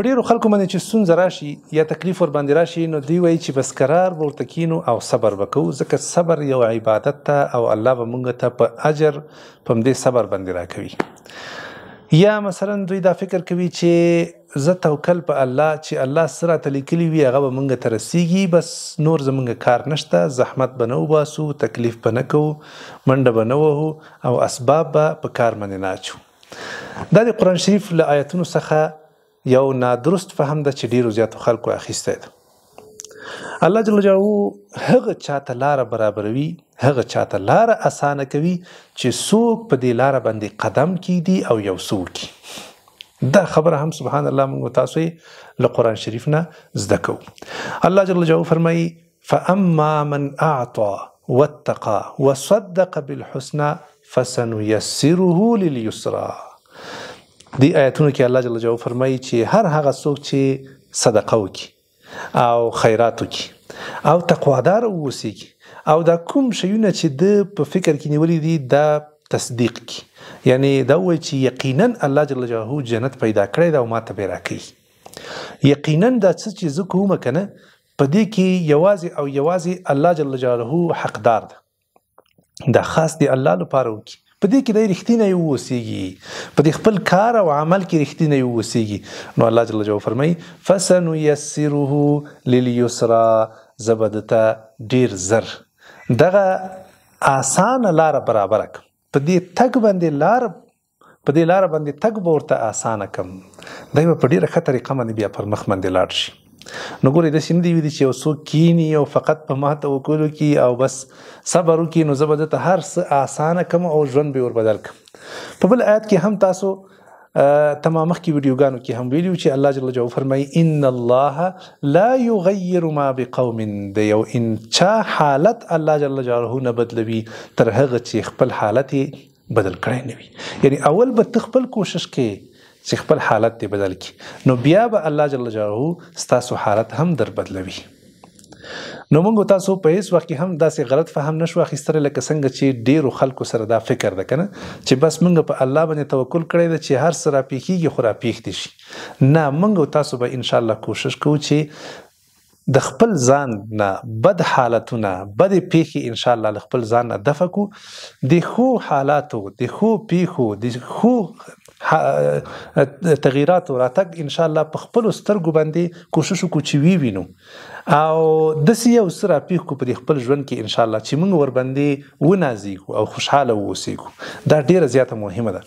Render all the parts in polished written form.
په ډېرو خلکو باندې چې ستونزه راشي یا تکلیف ورباندې راشي نو دوی وایي چې بس قرار به ورته کینو او صبر به کوو، ځکه صبر یو عبادت ته او الله به موږ ته په اجر په همدې صبر باندې راکوي. یا مثلا دوی دا فکر کوي چې زه توکل په الله چې الله څه راته لیکلي وي هغه به موږ ته رسیږي، بس نور زموږ کار نشته، زحمت به نه وباسو، تکلیف به نه کوو، منډه به نه وهو او اسباب به په کار باندې نه اچو. دا د قرآن شریف له آیتونو څخه یو نادرست فهم ده چې ډیرو زیاتو خلکو اخیستی ده. الله جل جلاله هغه چاته لاره برابروي، هغه چاته لاره اسانه کوي چې څوک په دې لاره باندې قدم کیږدي او یو څه وکړي. دا خبره هم سبحان الله موږ تاسو یې له قرآن شریف نه زده کوو. الله جل جلاله فرمایي فاما من اعطى واتقى وصدق بالحسنى فسنيسره لليسرى. دی آیتونو کې الله جل جلاله فرمایي چې هر هغه څوک چې صدقه وکړي او خیرات وکړي او تقوادار واوسیږي او دا کوم شیونه چې د په فکر کې نیولي دي دا تصدیق کړي، یعنی دا وایي چې یقینا الله جل جلاله جنت پیدا کړی ده او ماته به راکوي. یقینا دا څه چې زه کوم کنه په دې کې یوازې او یوازې الله جل جلاله حقدار ده، دا خاص دی الله لپاره وکړي، په دې کې د رښتینی واوسیږي، په دې خپل کار او عمل کې رښتینی واوسیږي. نو الله جل جلاله فرمایي فسنيسره لليسرى، زه به درته ډېر زر دغه اسانه لاره برابره کړم، په دې تګ باندې تګ به ورته اسانه کړم، دی به په ډېره ښه طریقه باندې بیا پر مخ باندې لاړ شي. نو ګورئ داسې نه دی ویلي چې یو څوک کیني او فقط په ما توکل وکړي او بس صبر وکړي نو زه به درته هر څه اسانه کړم او ژوند به وربدل کړم. په بل آیت کې هم تاسو تمام مخکې ویډیوګانو کې هم ویلي چې الله جل جلاله فرمایي ان الله لا یغیر ما بقوم، د یو چا حالت الله جل جلاله نه بدلوي تر هغه چې خپل حالت بدل کړی نه وي. یعنی اول به ته خپل کوشش کې چې خپل حالت دی بدل کی نو بیا به الله جل جلاله ستاسو حالت هم در بدلوي. نو موږ تاسو په هیڅ وخت کې هم داسې غلط فهم نشو اخیستلی لکه څنګه چې ډیرو خلکو سره دا فکر ده کنه چې بس موږ په الله باندې توکل کړی ده چې هر څه راپېښېږي خو راپېښ دي شي. نه، موږ تاسو به انشاءالله کوشش کوو چې د خپل ځان نه بد حالتونه بد پیښې انشاءالله له خپل ځان نه دفع کو، د ښو حالاتو د ښو پیښو د ښو تغییراتو راتګ انشاءالله په خپلو سترګو باندې کوشش وکړو چې ووینو او داسې یو څه راپېښ کړو په دې خپل ژوند کې انشاءالله چې موږ ورباندې ونازیږو او خوشحاله واوسیږو. دا ډیره زیاته مهمه ده.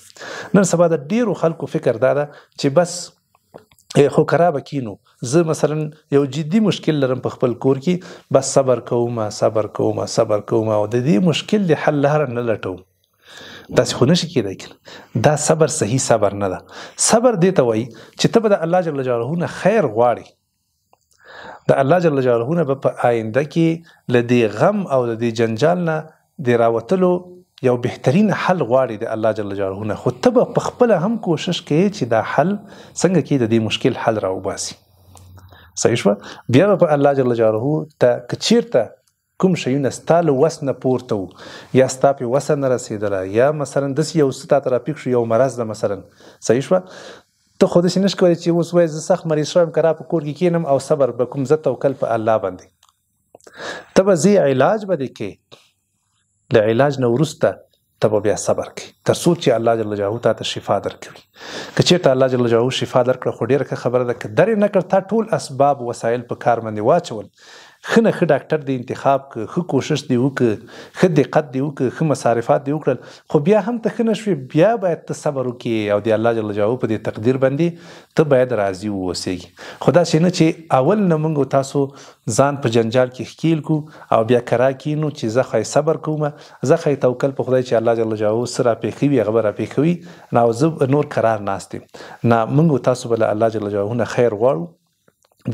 نن سبا د ډیرو خلکو فکر دا ده چې بس خو کرابه کینو، زه مثلا یو جدي مشکل لرم په خپل کور کې، بس صبر کوم او د دې مشکل د حل لاره نه لټوم. داسې خو نشي کېدای کنه، دا صبر صحیح صبر نه ده. صبر دې ته وایي چې ته به د الله جل جلاله نه خیر غواړې، د الله جل جلاله نه به په آینده کې له دې غم او د دې جنجال نه د راوتلو یو بهترین حل غواړي د الله جل جلاله نه، خو ته به په خپله هم کوشش کوې چې دا حل څنګه کې د دې مشکل حل راوباسي. صحیح شوه؟ بیا به په الله جل جلاله ته که چیرته کوم شیونه ستا له وس نه پورته و یا ستا پې وسه نه رسېدله یا مثلا داسې یو څه تاته راپېښ شو، یو مرض ده مثلا، صحیح شوه، ته خو داسې نشي کولی چې اوس وایې زه سخت مریض شویم که را په کور کې کښېنم او صبر به کوم، زه توکل په الله باندې. ته به ځې علاج به دې کوې، له علاج نه وروسته ته به بیا صبر کوې تر څو چې الله جل جلاله تاته شفا درکوي. که چېرته الله جل جلاله شفا درکړه خو ډېره ښه خبره ده، که درې نه کړ تا ټول اسباب وسایل په کار باندې واچول، ښه نه ښه ډاکټر دې انتخاب کړه، ښه کوشش دې وکړه، ښه دقت دې وکړه، ښه مصارفات دې وکړل، خو بیا هم ته ښه نه شوې، بیا باید ته صبر وکړې او د الله جل جلاله په دې تقدیر باندې ته باید راضي واوسېږي. خو داسې نه چې اول نه موږ تاسو ځان په جنجال کې ښکیل کړو او بیا کرا کینو چې زه خی صبر کوم، زه خی توکل په خدای چې الله جل جلاله څه راپېښوي هغه به راپېښوي، نه او زه نور قرار ناست یم. نه، موږ تاسو به له الله جل جلاله نه خیر غواړو،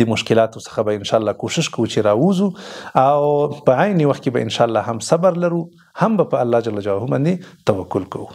د مشکلاتو څخه به انشاءالله کوشش کوو چې راووځو او په عین وخت کې به انشاءالله هم صبر لرو، هم به په الله جل جلاله باندې توکل کوو.